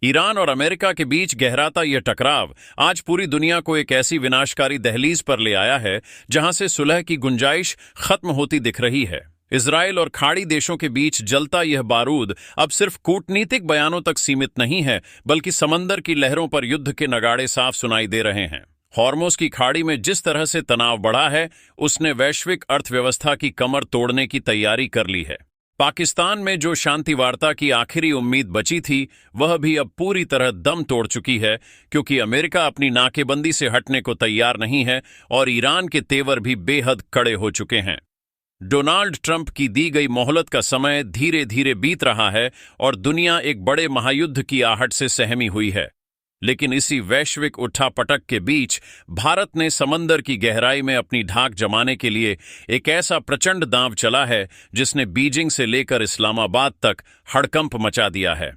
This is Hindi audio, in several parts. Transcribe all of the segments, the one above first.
ईरान और अमेरिका के बीच गहराता यह टकराव आज पूरी दुनिया को एक ऐसी विनाशकारी दहलीज पर ले आया है जहां से सुलह की गुंजाइश खत्म होती दिख रही है। इजराइल और खाड़ी देशों के बीच जलता यह बारूद अब सिर्फ कूटनीतिक बयानों तक सीमित नहीं है, बल्कि समंदर की लहरों पर युद्ध के नगाड़े साफ सुनाई दे रहे हैं। हॉर्मुज़ की खाड़ी में जिस तरह से तनाव बढ़ा है, उसने वैश्विक अर्थव्यवस्था की कमर तोड़ने की तैयारी कर ली है। पाकिस्तान में जो शांति वार्ता की आखिरी उम्मीद बची थी, वह भी अब पूरी तरह दम तोड़ चुकी है, क्योंकि अमेरिका अपनी नाकेबंदी से हटने को तैयार नहीं है और ईरान के तेवर भी बेहद कड़े हो चुके हैं। डोनाल्ड ट्रंप की दी गई मोहलत का समय धीरे धीरे बीत रहा है और दुनिया एक बड़े महायुद्ध की आहट से सहमी हुई है। लेकिन इसी वैश्विक उठापटक के बीच भारत ने समंदर की गहराई में अपनी धाक जमाने के लिए एक ऐसा प्रचंड दांव चला है जिसने बीजिंग से लेकर इस्लामाबाद तक हड़कंप मचा दिया है।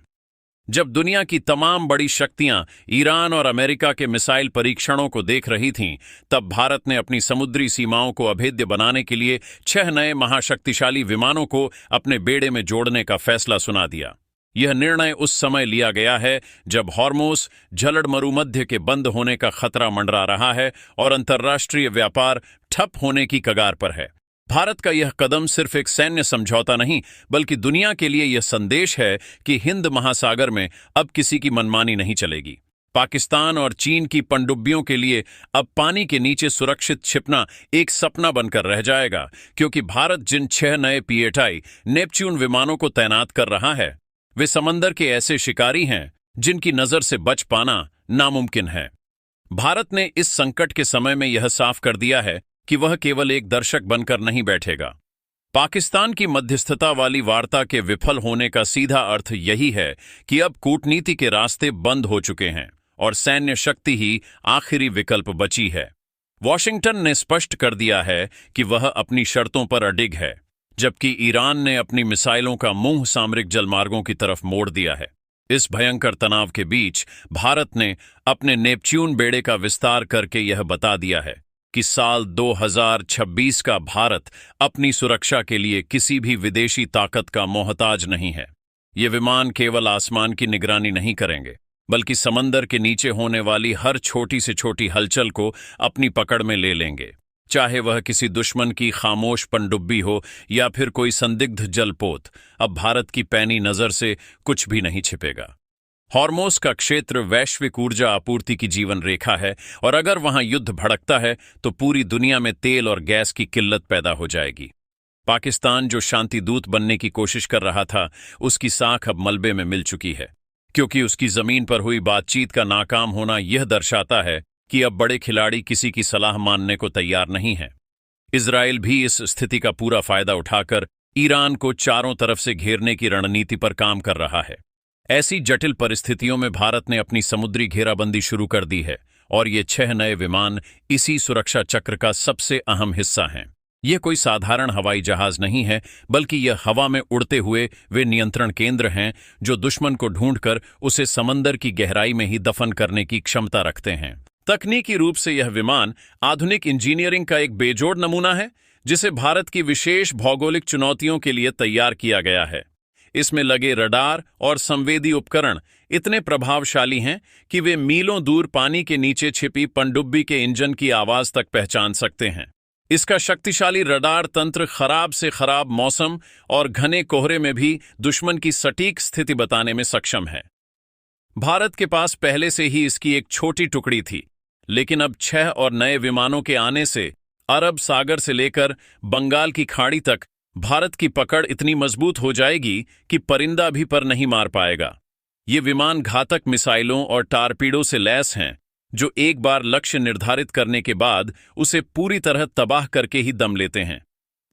जब दुनिया की तमाम बड़ी शक्तियां ईरान और अमेरिका के मिसाइल परीक्षणों को देख रही थीं, तब भारत ने अपनी समुद्री सीमाओं को अभेद्य बनाने के लिए 6 नए महाशक्तिशाली विमानों को अपने बेड़े में जोड़ने का फैसला सुना दिया। यह निर्णय उस समय लिया गया है जब हॉर्मुज़ जलड़ मरुमध्य के बंद होने का खतरा मंडरा रहा है और अंतर्राष्ट्रीय व्यापार ठप होने की कगार पर है। भारत का यह कदम सिर्फ एक सैन्य समझौता नहीं, बल्कि दुनिया के लिए यह संदेश है कि हिंद महासागर में अब किसी की मनमानी नहीं चलेगी। पाकिस्तान और चीन की पनडुब्बियों के लिए अब पानी के नीचे सुरक्षित छिपना एक सपना बनकर रह जाएगा, क्योंकि भारत जिन 6 नए पीएटआई नेपच्यून विमानों को तैनात कर रहा है, वे समंदर के ऐसे शिकारी हैं जिनकी नजर से बच पाना नामुमकिन है। भारत ने इस संकट के समय में यह साफ कर दिया है कि वह केवल एक दर्शक बनकर नहीं बैठेगा। पाकिस्तान की मध्यस्थता वाली वार्ता के विफल होने का सीधा अर्थ यही है कि अब कूटनीति के रास्ते बंद हो चुके हैं और सैन्य शक्ति ही आखिरी विकल्प बची है। वॉशिंगटन ने स्पष्ट कर दिया है कि वह अपनी शर्तों पर अडिग है, जबकि ईरान ने अपनी मिसाइलों का मुंह सामरिक जलमार्गों की तरफ मोड़ दिया है। इस भयंकर तनाव के बीच भारत ने अपने नेपच्यून बेड़े का विस्तार करके यह बता दिया है कि साल 2026 का भारत अपनी सुरक्षा के लिए किसी भी विदेशी ताकत का मोहताज नहीं है। ये विमान केवल आसमान की निगरानी नहीं करेंगे, बल्कि समंदर के नीचे होने वाली हर छोटी से छोटी हलचल को अपनी पकड़ में ले लेंगे, चाहे वह किसी दुश्मन की खामोश पनडुब्बी हो या फिर कोई संदिग्ध जलपोत। अब भारत की पैनी नजर से कुछ भी नहीं छिपेगा। हॉर्मुज़ का क्षेत्र वैश्विक ऊर्जा आपूर्ति की जीवन रेखा है और अगर वहां युद्ध भड़कता है तो पूरी दुनिया में तेल और गैस की किल्लत पैदा हो जाएगी। पाकिस्तान जो शांति दूत बनने की कोशिश कर रहा था, उसकी साख अब मलबे में मिल चुकी है, क्योंकि उसकी जमीन पर हुई बातचीत का नाकाम होना यह दर्शाता है कि अब बड़े खिलाड़ी किसी की सलाह मानने को तैयार नहीं हैं। इजराइल भी इस स्थिति का पूरा फायदा उठाकर ईरान को चारों तरफ से घेरने की रणनीति पर काम कर रहा है। ऐसी जटिल परिस्थितियों में भारत ने अपनी समुद्री घेराबंदी शुरू कर दी है और ये 6 नए विमान इसी सुरक्षा चक्र का सबसे अहम हिस्सा हैं। ये कोई साधारण हवाई जहाज नहीं है, बल्कि यह हवा में उड़ते हुए वे नियंत्रण केंद्र हैं जो दुश्मन को ढूंढकर उसे समंदर की गहराई में ही दफन करने की क्षमता रखते हैं। तकनीकी रूप से यह विमान आधुनिक इंजीनियरिंग का एक बेजोड़ नमूना है, जिसे भारत की विशेष भौगोलिक चुनौतियों के लिए तैयार किया गया है। इसमें लगे रडार और संवेदी उपकरण इतने प्रभावशाली हैं कि वे मीलों दूर पानी के नीचे छिपी पनडुब्बी के इंजन की आवाज तक पहचान सकते हैं। इसका शक्तिशाली रडार तंत्र खराब से खराब मौसम और घने कोहरे में भी दुश्मन की सटीक स्थिति बताने में सक्षम है। भारत के पास पहले से ही इसकी एक छोटी टुकड़ी थी, लेकिन अब 6 और नए विमानों के आने से अरब सागर से लेकर बंगाल की खाड़ी तक भारत की पकड़ इतनी मजबूत हो जाएगी कि परिंदा भी पर नहीं मार पाएगा। ये विमान घातक मिसाइलों और टारपीडो से लैस हैं, जो एक बार लक्ष्य निर्धारित करने के बाद उसे पूरी तरह तबाह करके ही दम लेते हैं।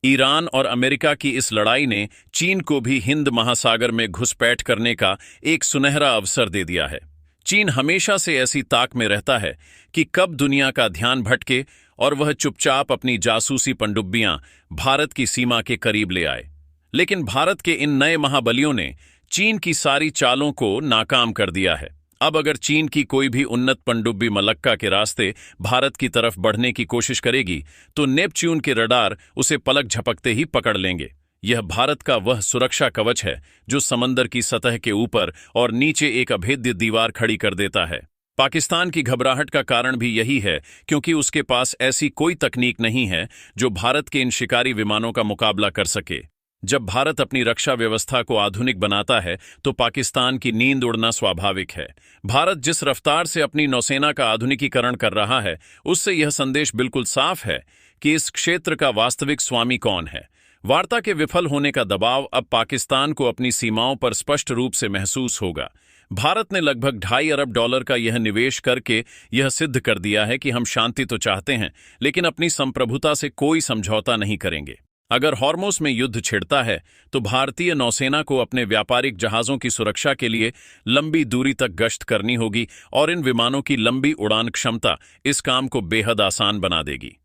ईरान और अमेरिका की इस लड़ाई ने चीन को भी हिंद महासागर में घुसपैठ करने का एक सुनहरा अवसर दे दिया है। चीन हमेशा से ऐसी ताक में रहता है कि कब दुनिया का ध्यान भटके और वह चुपचाप अपनी जासूसी पनडुब्बियां भारत की सीमा के करीब ले आए। लेकिन भारत के इन नए महाबलियों ने चीन की सारी चालों को नाकाम कर दिया है। अब अगर चीन की कोई भी उन्नत पनडुब्बी मलक्का के रास्ते भारत की तरफ बढ़ने की कोशिश करेगी, तो नेपच्यून के रडार उसे पलक झपकते ही पकड़ लेंगे। यह भारत का वह सुरक्षा कवच है जो समंदर की सतह के ऊपर और नीचे एक अभेद्य दीवार खड़ी कर देता है। पाकिस्तान की घबराहट का कारण भी यही है, क्योंकि उसके पास ऐसी कोई तकनीक नहीं है जो भारत के इन शिकारी विमानों का मुकाबला कर सके। जब भारत अपनी रक्षा व्यवस्था को आधुनिक बनाता है तो पाकिस्तान की नींद उड़ना स्वाभाविक है। भारत जिस रफ्तार से अपनी नौसेना का आधुनिकीकरण कर रहा है, उससे यह संदेश बिल्कुल साफ है कि इस क्षेत्र का वास्तविक स्वामी कौन है। वार्ता के विफल होने का दबाव अब पाकिस्तान को अपनी सीमाओं पर स्पष्ट रूप से महसूस होगा। भारत ने लगभग $2.5 अरब का यह निवेश करके यह सिद्ध कर दिया है कि हम शांति तो चाहते हैं, लेकिन अपनी संप्रभुता से कोई समझौता नहीं करेंगे। अगर हॉर्मुज़ में युद्ध छिड़ता है तो भारतीय नौसेना को अपने व्यापारिक जहाज़ों की सुरक्षा के लिए लंबी दूरी तक गश्त करनी होगी, और इन विमानों की लंबी उड़ान क्षमता इस काम को बेहद आसान बना देगी।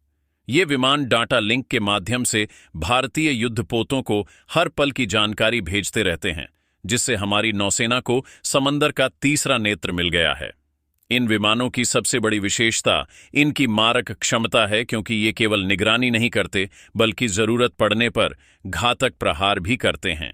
ये विमान डाटा लिंक के माध्यम से भारतीय युद्धपोतों को हर पल की जानकारी भेजते रहते हैं, जिससे हमारी नौसेना को समंदर का तीसरा नेत्र मिल गया है। इन विमानों की सबसे बड़ी विशेषता इनकी मारक क्षमता है, क्योंकि ये केवल निगरानी नहीं करते बल्कि जरूरत पड़ने पर घातक प्रहार भी करते हैं।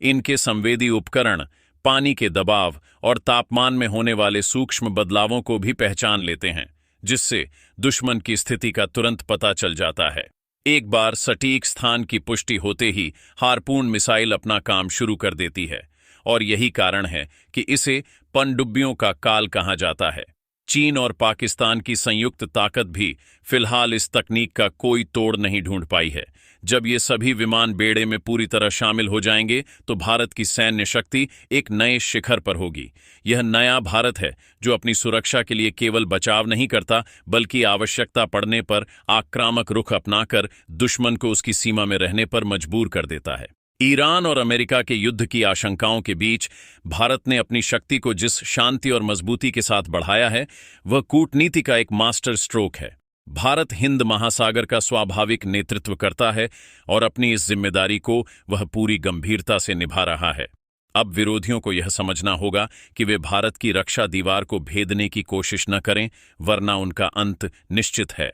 इनके संवेदी उपकरण पानी के दबाव और तापमान में होने वाले सूक्ष्म बदलावों को भी पहचान लेते हैं, जिससे दुश्मन की स्थिति का तुरंत पता चल जाता है। एक बार सटीक स्थान की पुष्टि होते ही हार्पून मिसाइल अपना काम शुरू कर देती है, और यही कारण है कि इसे पनडुब्बियों का काल कहा जाता है। चीन और पाकिस्तान की संयुक्त ताकत भी फिलहाल इस तकनीक का कोई तोड़ नहीं ढूंढ पाई है। जब ये सभी विमान बेड़े में पूरी तरह शामिल हो जाएंगे तो भारत की सैन्य शक्ति एक नए शिखर पर होगी। यह नया भारत है जो अपनी सुरक्षा के लिए केवल बचाव नहीं करता, बल्कि आवश्यकता पड़ने पर आक्रामक रुख अपनाकर दुश्मन को उसकी सीमा में रहने पर मजबूर कर देता है। ईरान और अमेरिका के युद्ध की आशंकाओं के बीच भारत ने अपनी शक्ति को जिस शांति और मजबूती के साथ बढ़ाया है, वह कूटनीति का एक मास्टर स्ट्रोक है। भारत हिंद महासागर का स्वाभाविक नेतृत्व करता है और अपनी इस जिम्मेदारी को वह पूरी गंभीरता से निभा रहा है। अब विरोधियों को यह समझना होगा कि वे भारत की रक्षा दीवार को भेदने की कोशिश न करें, वरना उनका अंत निश्चित है।